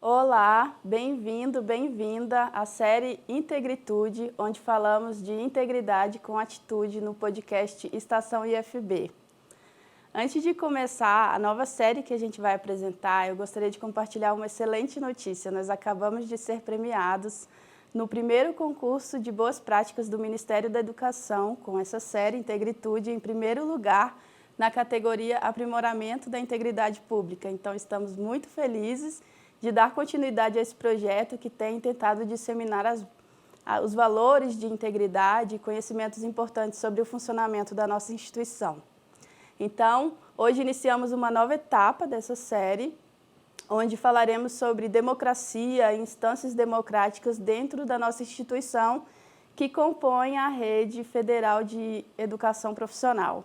Olá, bem-vindo, bem-vinda à série Integritude, onde falamos de integridade com atitude no podcast Estação IFB. Antes de começar a nova série que a gente vai apresentar, eu gostaria de compartilhar uma excelente notícia. Nós acabamos de ser premiados no primeiro concurso de boas práticas do Ministério da Educação, com essa série Integritude, em primeiro lugar na categoria Aprimoramento da Integridade Pública. Então, estamos muito felizes de dar continuidade a esse projeto que tem tentado disseminar os valores de integridade e conhecimentos importantes sobre o funcionamento da nossa instituição. Então, hoje iniciamos uma nova etapa dessa série, onde falaremos sobre democracia e instâncias democráticas dentro da nossa instituição, que compõe a Rede Federal de Educação Profissional.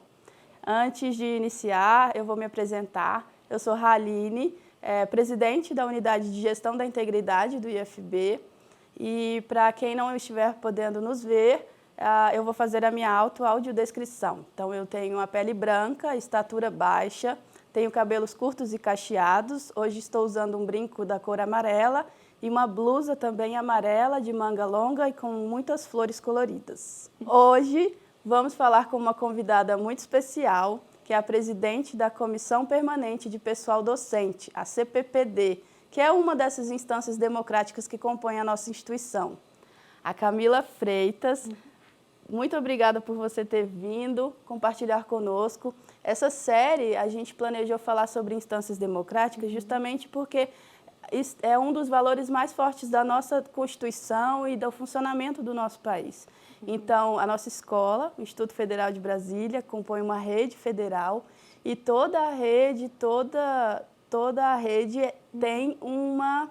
Antes de iniciar, eu vou me apresentar. Eu sou Haline, presidente da Unidade de Gestão da Integridade do IFB. E para quem não estiver podendo nos ver, eu vou fazer a minha audiodescrição. Então, eu tenho a pele branca, estatura baixa, tenho cabelos curtos e cacheados. Hoje estou usando um brinco da cor amarela e uma blusa também amarela, de manga longa e com muitas flores coloridas. Hoje vamos falar com uma convidada muito especial, que é a presidente da Comissão Permanente de Pessoal Docente, a CPPD, que é uma dessas instâncias democráticas que compõem a nossa instituição. A Camila Freitas. Muito obrigada por você ter vindo compartilhar conosco. Essa série a gente planejou falar sobre instâncias democráticas justamente porque é um dos valores mais fortes da nossa Constituição e do funcionamento do nosso país. Então, a nossa escola, o Instituto Federal de Brasília, compõe uma rede federal e toda a rede tem uma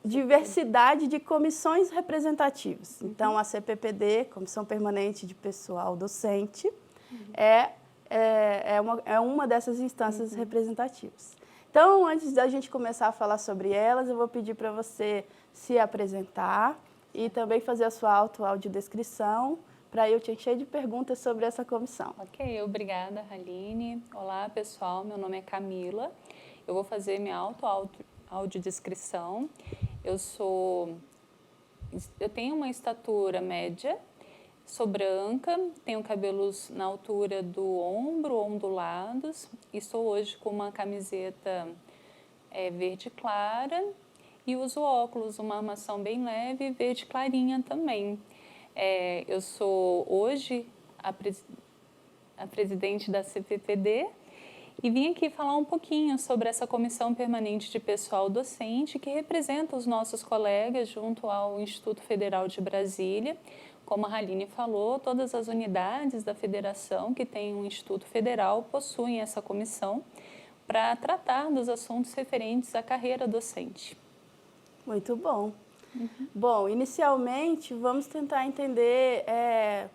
diversidade de comissões representativas. Então, a CPPD, Comissão Permanente de Pessoal Docente, é uma dessas instâncias representativas. Então, antes da gente começar a falar sobre elas, eu vou pedir para você se apresentar e também fazer a sua audiodescrição, para eu te encher de perguntas sobre essa comissão. Ok, obrigada, Haline. Olá, pessoal, meu nome é Camila. Eu vou fazer minha audiodescrição. Eu tenho uma estatura média, sou branca, tenho cabelos na altura do ombro, ondulados, e estou hoje com uma camiseta verde clara e uso óculos, uma armação bem leve e verde clarinha também. Eu sou hoje a presidente da CPPD, e vim aqui falar um pouquinho sobre essa Comissão Permanente de Pessoal Docente, que representa os nossos colegas junto ao Instituto Federal de Brasília. Como a Haline falou, todas as unidades da federação que tem um Instituto Federal possuem essa comissão para tratar dos assuntos referentes à carreira docente. Muito bom. Bom, inicialmente, vamos tentar entender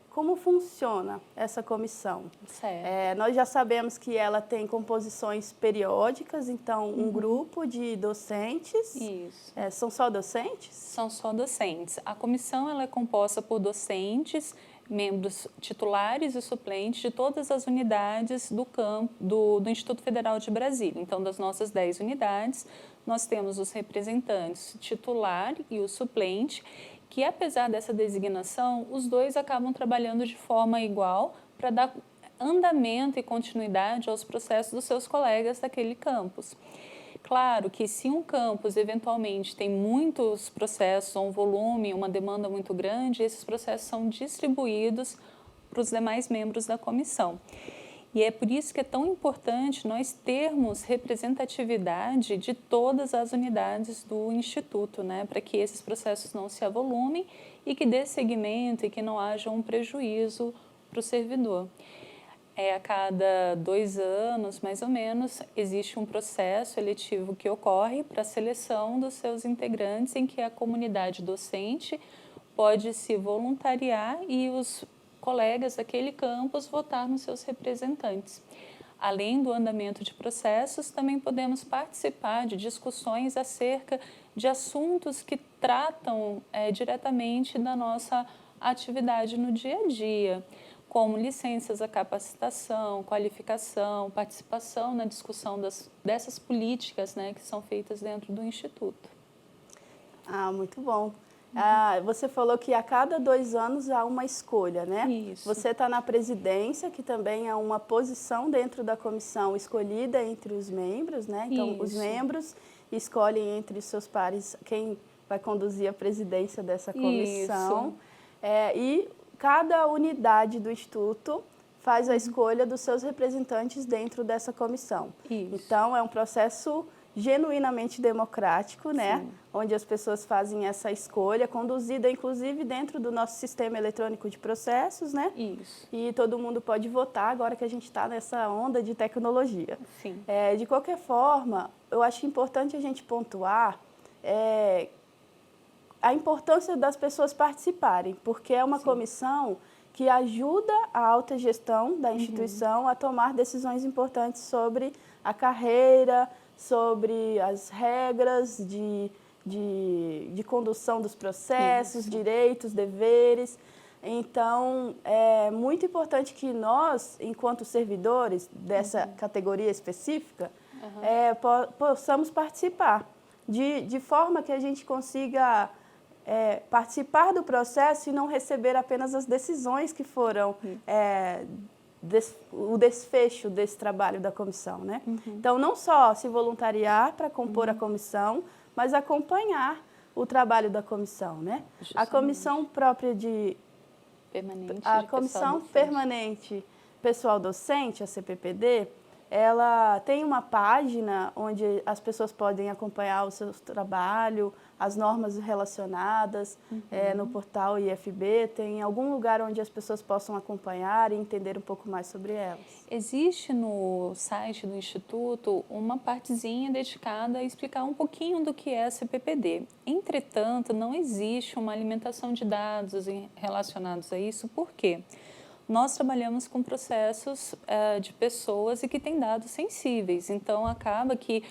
como funciona essa comissão. Certo. Nós já sabemos que ela tem composições periódicas, então, um grupo de docentes. Isso. São só docentes? São só docentes. A comissão ela é composta por docentes, membros titulares e suplentes de todas as unidades do Instituto Federal de Brasília. Então, das nossas 10 unidades, nós temos os representantes titular e o suplente, que apesar dessa designação, os dois acabam trabalhando de forma igual para dar andamento e continuidade aos processos dos seus colegas daquele campus. Claro que se um campus eventualmente tem muitos processos, um volume, uma demanda muito grande, esses processos são distribuídos para os demais membros da comissão. E é por isso que é tão importante nós termos representatividade de todas as unidades do Instituto, né, para que esses processos não se avolumem e que dê seguimento e que não haja um prejuízo para o servidor. A cada 2 anos, mais ou menos, existe um processo eletivo que ocorre para a seleção dos seus integrantes, em que a comunidade docente pode se voluntariar e os colegas daquele campus votar nos seus representantes. Além do andamento de processos, também podemos participar de discussões acerca de assuntos que tratam diretamente da nossa a atividade no dia a dia, como licenças à capacitação, qualificação, participação na discussão dessas políticas, né, que são feitas dentro do Instituto. Ah, muito bom. Você falou que a cada 2 anos há uma escolha, né? Isso. Você está na presidência, que também é uma posição dentro da comissão escolhida entre os membros, né? Então, os Isso. membros escolhem entre os seus pares quem vai conduzir a presidência dessa comissão. E cada unidade do Instituto faz a escolha dos seus representantes dentro dessa comissão. Isso. Então, é um processo genuinamente democrático, né? Sim. Onde as pessoas fazem essa escolha, conduzida inclusive dentro do nosso sistema eletrônico de processos, né? Isso. E todo mundo pode votar agora que a gente está nessa onda de tecnologia. Sim. De qualquer forma, eu acho importante a gente pontuar a importância das pessoas participarem, porque é uma comissão que ajuda a alta gestão da instituição a tomar decisões importantes sobre a carreira, sobre as regras de condução dos processos, direitos, deveres. Então, é muito importante que nós, enquanto servidores dessa categoria específica, possamos participar, de forma que a gente consiga participar do processo e não receber apenas as decisões que foram o desfecho desse trabalho da comissão, né? Então, não só se voluntariar para compor a comissão, mas acompanhar o trabalho da comissão, né? Justamente. A comissão própria comissão permanente pessoal docente, a CPPD, ela tem uma página onde as pessoas podem acompanhar o seu trabalho, as normas relacionadas no portal IFB. Tem algum lugar onde as pessoas possam acompanhar e entender um pouco mais sobre elas? Existe no site do Instituto uma partezinha dedicada a explicar um pouquinho do que é a CPPD. Entretanto, não existe uma alimentação de dados relacionados a isso. Por quê? Nós trabalhamos com processos de pessoas e que têm dados sensíveis. Então, acaba que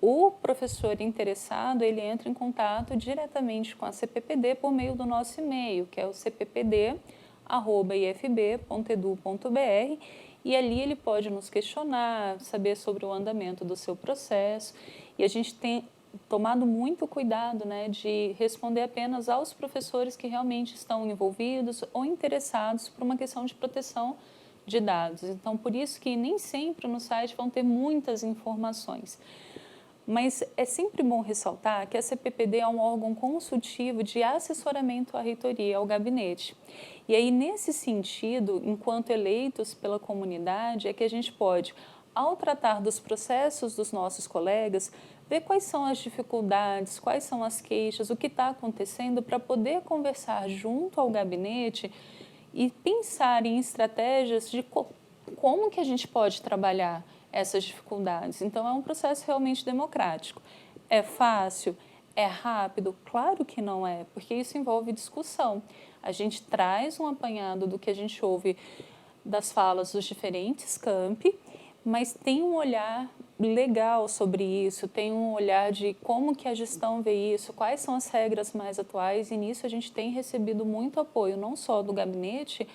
o professor interessado, ele entra em contato diretamente com a CPPD por meio do nosso e-mail, que é o cppd@ifb.edu.br, e ali ele pode nos questionar, saber sobre o andamento do seu processo. E a gente tem tomado muito cuidado, né, de responder apenas aos professores que realmente estão envolvidos ou interessados por uma questão de proteção de dados. Então, por isso que nem sempre no site vão ter muitas informações. Mas é sempre bom ressaltar que a CPPD é um órgão consultivo de assessoramento à reitoria, ao gabinete. E aí, nesse sentido, enquanto eleitos pela comunidade, é que a gente pode, ao tratar dos processos dos nossos colegas, ver quais são as dificuldades, quais são as queixas, o que está acontecendo, para poder conversar junto ao gabinete e pensar em estratégias de como que a gente pode trabalhar essas dificuldades. Então, é um processo realmente democrático. É fácil? É rápido? Claro que não é, porque isso envolve discussão. A gente traz um apanhado do que a gente ouve das falas dos diferentes campi, mas tem um olhar legal sobre isso, tem um olhar de como que a gestão vê isso, quais são as regras mais atuais, e nisso a gente tem recebido muito apoio, não só do gabinete,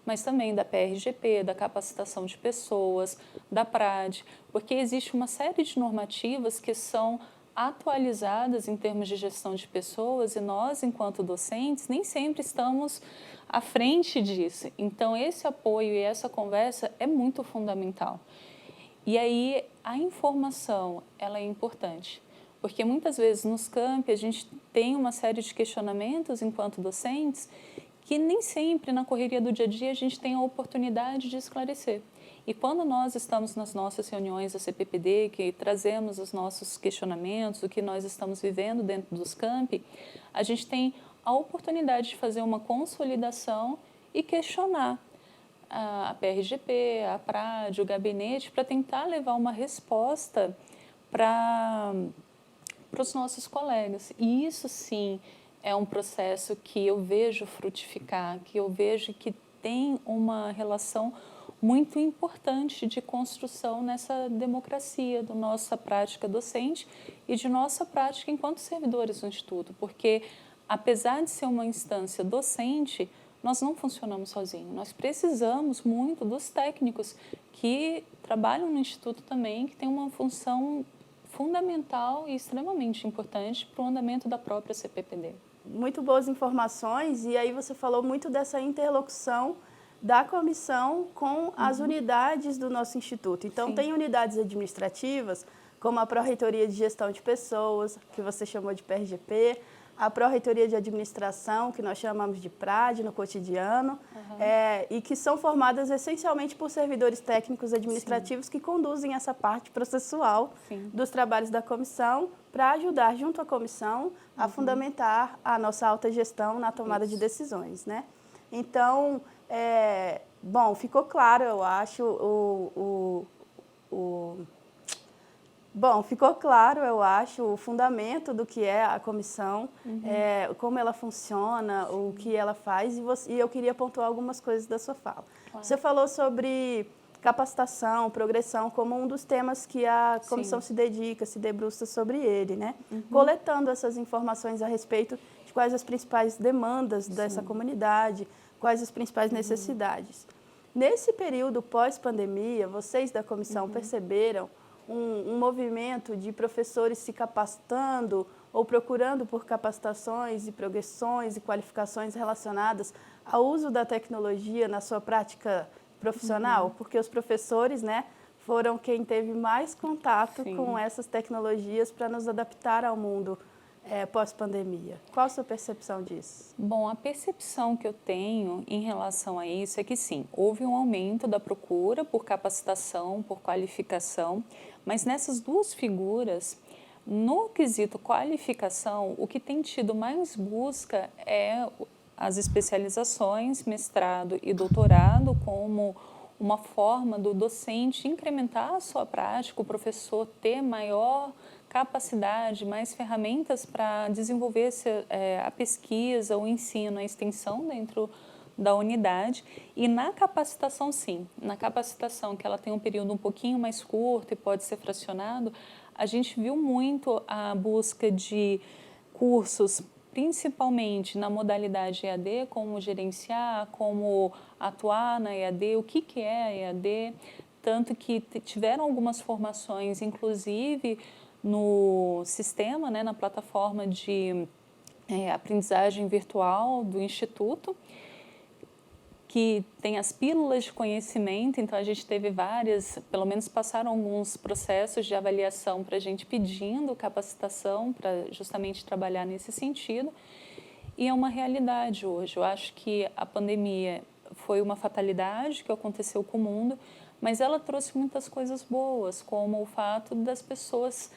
mas também da PRGP, da capacitação de pessoas, da PRAD, porque existe uma série de normativas que são atualizadas em termos de gestão de pessoas e nós, enquanto docentes, nem sempre estamos à frente disso. Então, esse apoio e essa conversa é muito fundamental. E aí, a informação, ela é importante, porque muitas vezes nos campi a gente tem uma série de questionamentos enquanto docentes que nem sempre na correria do dia a dia a gente tem a oportunidade de esclarecer. E quando nós estamos nas nossas reuniões da CPPD, que trazemos os nossos questionamentos, o que nós estamos vivendo dentro dos campi, a gente tem a oportunidade de fazer uma consolidação e questionar a PRGP, a PRAD, o gabinete, para tentar levar uma resposta para os nossos colegas. E isso, sim, é um processo que eu vejo frutificar, que eu vejo que tem uma relação muito importante de construção nessa democracia da nossa prática docente e de nossa prática enquanto servidores do Instituto, porque, apesar de ser uma instância docente, nós não funcionamos sozinhos. Nós precisamos muito dos técnicos que trabalham no Instituto também, que tem uma função fundamental e extremamente importante para o andamento da própria CPPD. Muito boas informações, e aí você falou muito dessa interlocução da comissão com as unidades do nosso Instituto. Então, tem unidades administrativas, como a Pró-Reitoria de Gestão de Pessoas, que você chamou de PRGP, a Pró-Reitoria de Administração, que nós chamamos de PRAD no cotidiano, e que são formadas essencialmente por servidores técnicos administrativos que conduzem essa parte processual dos trabalhos da comissão para ajudar, junto à comissão, a fundamentar a nossa alta gestão na tomada de decisões, né? Então, bom, ficou claro, eu acho, o fundamento do que é a comissão, como ela funciona, o que ela faz, e eu queria pontuar algumas coisas da sua fala. Claro. Você falou sobre capacitação, progressão, como um dos temas que a comissão se dedica, se debruça sobre ele, né? Coletando essas informações a respeito de quais as principais demandas dessa comunidade, quais as principais necessidades. Nesse período pós-pandemia, vocês da comissão perceberam um movimento de professores se capacitando ou procurando por capacitações e progressões e qualificações relacionadas ao uso da tecnologia na sua prática profissional? Porque os professores, né, foram quem teve mais contato com essas tecnologias para nos adaptar ao mundo pós-pandemia. Qual a sua percepção disso? Bom, a percepção que eu tenho em relação a isso é que sim, houve um aumento da procura por capacitação, por qualificação, mas nessas duas figuras, no quesito qualificação, o que tem tido mais busca é as especializações, mestrado e doutorado, como uma forma do docente incrementar a sua prática, o professor ter maior capacidade, mais ferramentas para desenvolver a pesquisa, o ensino, a extensão dentro da unidade. E na capacitação, sim, na capacitação, que ela tem um período um pouquinho mais curto e pode ser fracionado, a gente viu muito a busca de cursos, principalmente na modalidade EAD, como gerenciar, como atuar na EAD, o que é a EAD, tanto que tiveram algumas formações, inclusive no sistema, né, na plataforma de aprendizagem virtual do Instituto, que tem as pílulas de conhecimento. Então a gente teve várias, pelo menos passaram alguns processos de avaliação para a gente pedindo capacitação para justamente trabalhar nesse sentido, e é uma realidade hoje. Eu acho que a pandemia foi uma fatalidade que aconteceu com o mundo, mas ela trouxe muitas coisas boas, como o fato das pessoas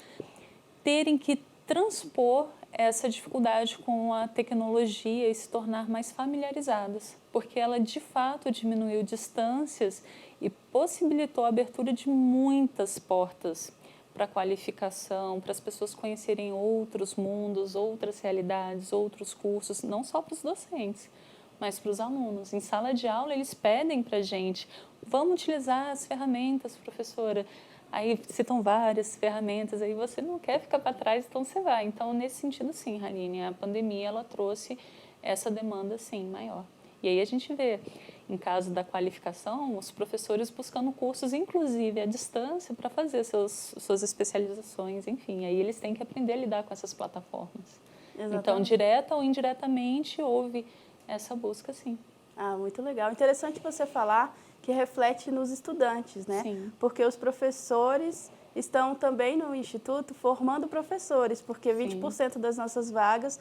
terem que transpor essa dificuldade com a tecnologia e se tornar mais familiarizadas, porque ela de fato diminuiu distâncias e possibilitou a abertura de muitas portas para a qualificação, para as pessoas conhecerem outros mundos, outras realidades, outros cursos, não só para os docentes, mas para os alunos. Em sala de aula, eles pedem para a gente, vamos utilizar as ferramentas, professora. Aí citam várias ferramentas, aí você não quer ficar para trás, então você vai. Então, nesse sentido, sim, Haline, a pandemia ela trouxe essa demanda, sim, maior. E aí a gente vê, em caso da qualificação, os professores buscando cursos, inclusive à distância, para fazer suas especializações, enfim. Aí eles têm que aprender a lidar com essas plataformas. Exatamente. Então, direta ou indiretamente, houve essa busca, sim. Ah, muito legal. Interessante você falar que reflete nos estudantes, né? Sim. Porque os professores estão também no Instituto formando professores, porque 20% das nossas vagas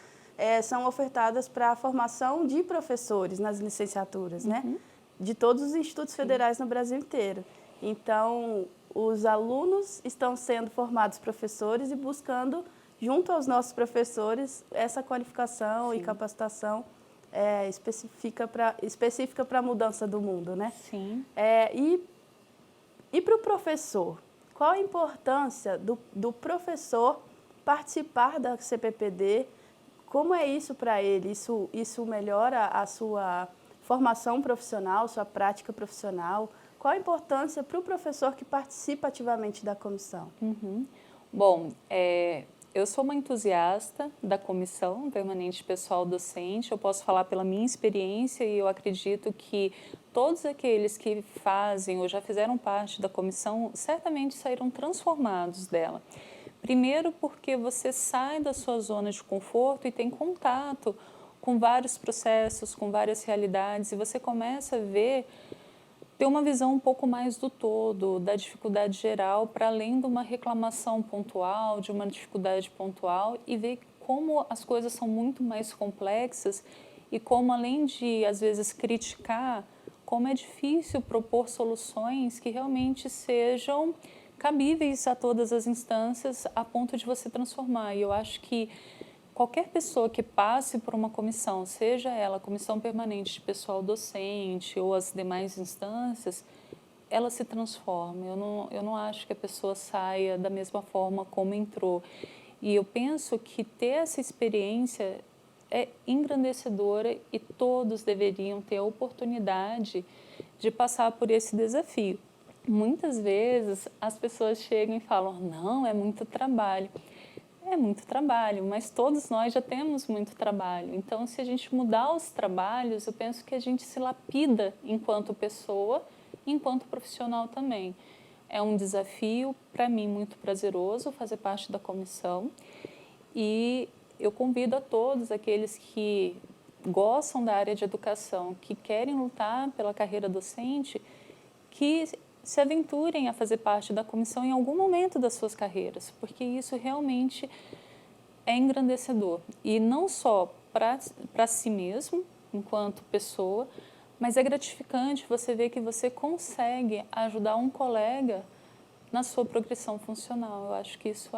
são ofertadas para a formação de professores nas licenciaturas, né? De todos os institutos federais no Brasil inteiro. Então, os alunos estão sendo formados professores e buscando, junto aos nossos professores, essa qualificação e capacitação específica para a mudança do mundo, né? Sim. E para o professor, qual a importância do professor participar da CPPD? Como é isso para ele? Isso melhora a sua formação profissional, sua prática profissional? Qual a importância para o professor que participa ativamente da comissão? Bom, Eu sou uma entusiasta da Comissão Permanente de Pessoal Docente, eu posso falar pela minha experiência e eu acredito que todos aqueles que fazem ou já fizeram parte da comissão certamente saíram transformados dela. Primeiro porque você sai da sua zona de conforto e tem contato com vários processos, com várias realidades, e você começa a ter uma visão um pouco mais do todo, da dificuldade geral, para além de uma reclamação pontual, de uma dificuldade pontual, e ver como as coisas são muito mais complexas e como, além de, às vezes, criticar, como é difícil propor soluções que realmente sejam cabíveis a todas as instâncias a ponto de você transformar. E eu acho que qualquer pessoa que passe por uma comissão, seja ela a comissão permanente de pessoal docente ou as demais instâncias, ela se transforma. Eu não acho que a pessoa saia da mesma forma como entrou. E eu penso que ter essa experiência é engrandecedora e todos deveriam ter a oportunidade de passar por esse desafio. Muitas vezes as pessoas chegam e falam, não, é muito trabalho. É muito trabalho, mas todos nós já temos muito trabalho. Então, se a gente mudar os trabalhos, eu penso que a gente se lapida enquanto pessoa, enquanto profissional também. É um desafio, para mim, muito prazeroso fazer parte da comissão. E eu convido a todos aqueles que gostam da área de educação, que querem lutar pela carreira docente, que se aventurem a fazer parte da comissão em algum momento das suas carreiras, porque isso realmente é engrandecedor. E não só para si mesmo, enquanto pessoa, mas é gratificante você ver que você consegue ajudar um colega na sua progressão funcional. Eu acho que isso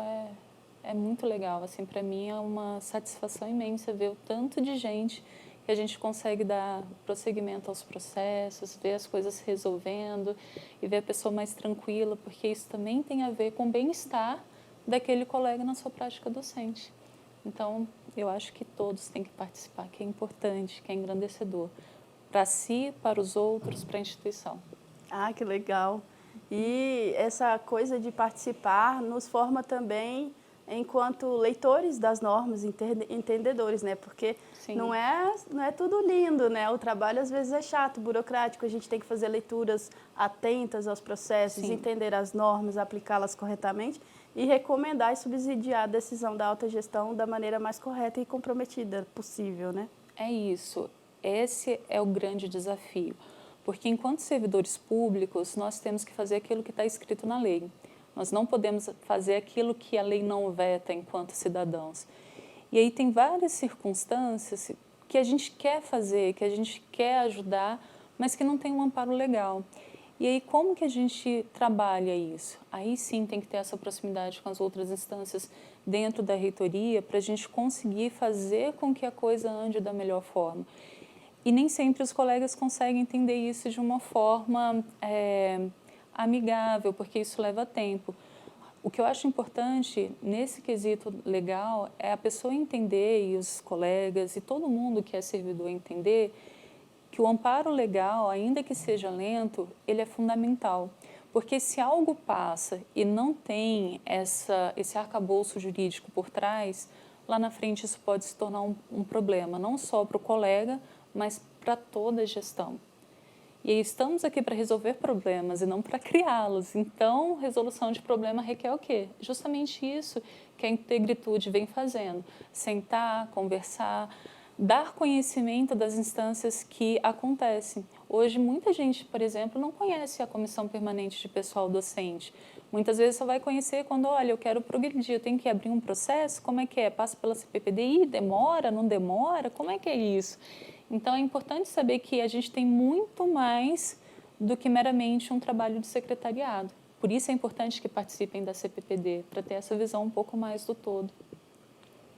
é muito legal. Assim, para mim é uma satisfação imensa ver o tanto de gente que a gente consegue dar prosseguimento aos processos, ver as coisas se resolvendo e ver a pessoa mais tranquila, porque isso também tem a ver com o bem-estar daquele colega na sua prática docente. Então, eu acho que todos têm que participar, que é importante, que é engrandecedor, para si, para os outros, para a instituição. Ah, que legal. E essa coisa de participar nos forma também enquanto leitores das normas, entendedores, né? Porque Sim. não é tudo lindo, né? O trabalho às vezes é chato, burocrático, a gente tem que fazer leituras atentas aos processos, Sim. entender as normas, aplicá-las corretamente e recomendar e subsidiar a decisão da autogestão da maneira mais correta e comprometida possível, né? É isso. Esse é o grande desafio. Porque enquanto servidores públicos, nós temos que fazer aquilo que está escrito na lei. Nós não podemos fazer aquilo que a lei não veta enquanto cidadãos. E aí tem várias circunstâncias que a gente quer fazer, que a gente quer ajudar, mas que não tem um amparo legal. E aí como que a gente trabalha isso? Aí sim tem que ter essa proximidade com as outras instâncias dentro da reitoria para a gente conseguir fazer com que a coisa ande da melhor forma. E nem sempre os colegas conseguem entender isso de uma forma amigável, porque isso leva tempo. O que eu acho importante nesse quesito legal é a pessoa entender, e os colegas e todo mundo que é servidor entender, que o amparo legal, ainda que seja lento, ele é fundamental. Porque se algo passa e não tem esse arcabouço jurídico por trás, lá na frente isso pode se tornar um problema, não só para o colega, mas para toda a gestão. E estamos aqui para resolver problemas e não para criá-los. Então, resolução de problema requer o quê? Justamente isso que a Integritude vem fazendo. Sentar, conversar, dar conhecimento das instâncias que acontecem. Hoje, muita gente, por exemplo, não conhece a Comissão Permanente de Pessoal Docente. Muitas vezes só vai conhecer quando, olha, eu quero progredir, eu tenho que abrir um processo, como é que é? Passa pela CPPDI, demora, não demora? Como é que é isso? Então, é importante saber que a gente tem muito mais do que meramente um trabalho de secretariado. Por isso é importante que participem da CPPD, para ter essa visão um pouco mais do todo.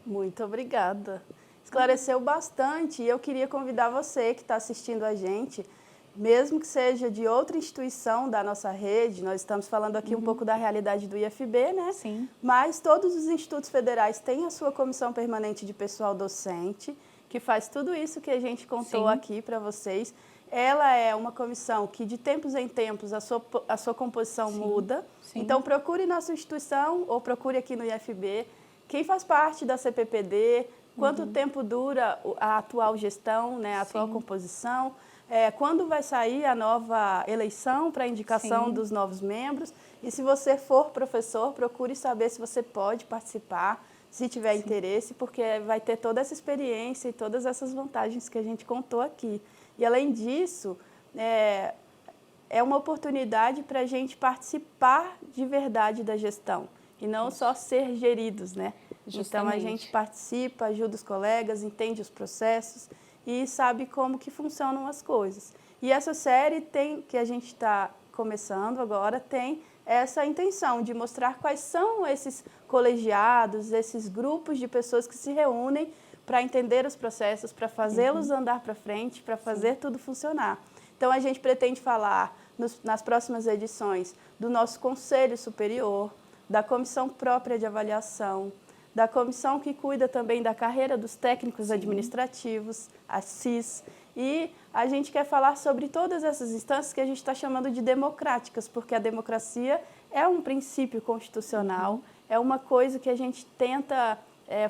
Muito obrigada. Esclareceu bastante e eu queria convidar você que está assistindo a gente, mesmo que seja de outra instituição da nossa rede, nós estamos falando aqui um pouco da realidade do IFB, né? Sim. Mas todos os institutos federais têm a sua comissão permanente de pessoal docente, que faz tudo isso que a gente contou Sim. aqui para vocês. Ela é uma comissão que, de tempos em tempos, a sua composição Sim. muda. Sim. Então, procure na sua instituição ou procure aqui no IFB, quem faz parte da CPPD, quanto tempo dura a atual gestão, né, a atual composição, quando vai sair a nova eleição para a indicação dos novos membros. E se você for professor, procure saber se você pode participar, se tiver interesse, porque vai ter toda essa experiência e todas essas vantagens que a gente contou aqui. E, além disso, é uma oportunidade para a gente participar de verdade da gestão e não só ser geridos, né? Então, a gente participa, ajuda os colegas, entende os processos e sabe como que funcionam as coisas. E essa série que a gente está começando agora tem essa intenção de mostrar quais são esses colegiados, esses grupos de pessoas que se reúnem para entender os processos, para fazê-los andar para frente, para fazer tudo funcionar. Então, a gente pretende falar nas próximas edições do nosso Conselho Superior, da Comissão Própria de Avaliação, da comissão que cuida também da carreira dos técnicos administrativos, a CIS, e a gente quer falar sobre todas essas instâncias que a gente está chamando de democráticas, porque a democracia é um princípio constitucional, é uma coisa que a gente tenta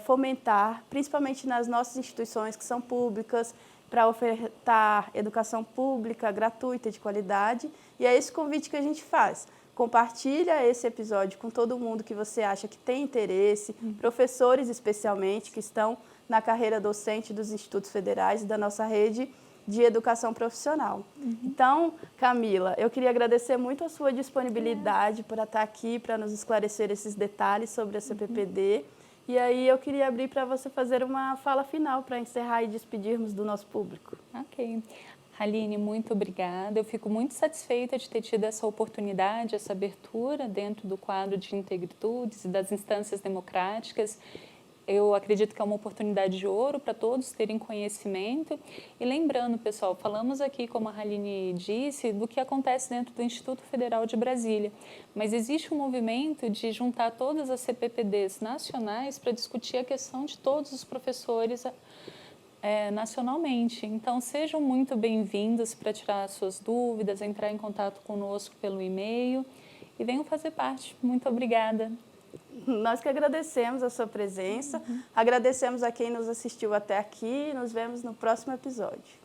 fomentar, principalmente nas nossas instituições que são públicas, para ofertar educação pública, gratuita, de qualidade, e é esse convite que a gente faz. Compartilha esse episódio com todo mundo que você acha que tem interesse, professores especialmente, que estão na carreira docente dos institutos federais e da nossa rede de educação profissional. Então, Camila, eu queria agradecer muito a sua disponibilidade para estar aqui, para nos esclarecer esses detalhes sobre a CPPD. E aí eu queria abrir para você fazer uma fala final para encerrar e despedirmos do nosso público. Ok. Aline, muito obrigada. Eu fico muito satisfeita de ter tido essa oportunidade, essa abertura dentro do quadro de integritudes e das instâncias democráticas. Eu acredito que é uma oportunidade de ouro para todos terem conhecimento. E lembrando, pessoal, falamos aqui, como a Aline disse, do que acontece dentro do Instituto Federal de Brasília. Mas existe um movimento de juntar todas as CPPDs nacionais para discutir a questão de todos os professores nacionalmente. Então, sejam muito bem-vindos para tirar as suas dúvidas, entrar em contato conosco pelo e-mail e venham fazer parte. Muito obrigada. Nós que agradecemos a sua presença, agradecemos a quem nos assistiu até aqui e nos vemos no próximo episódio.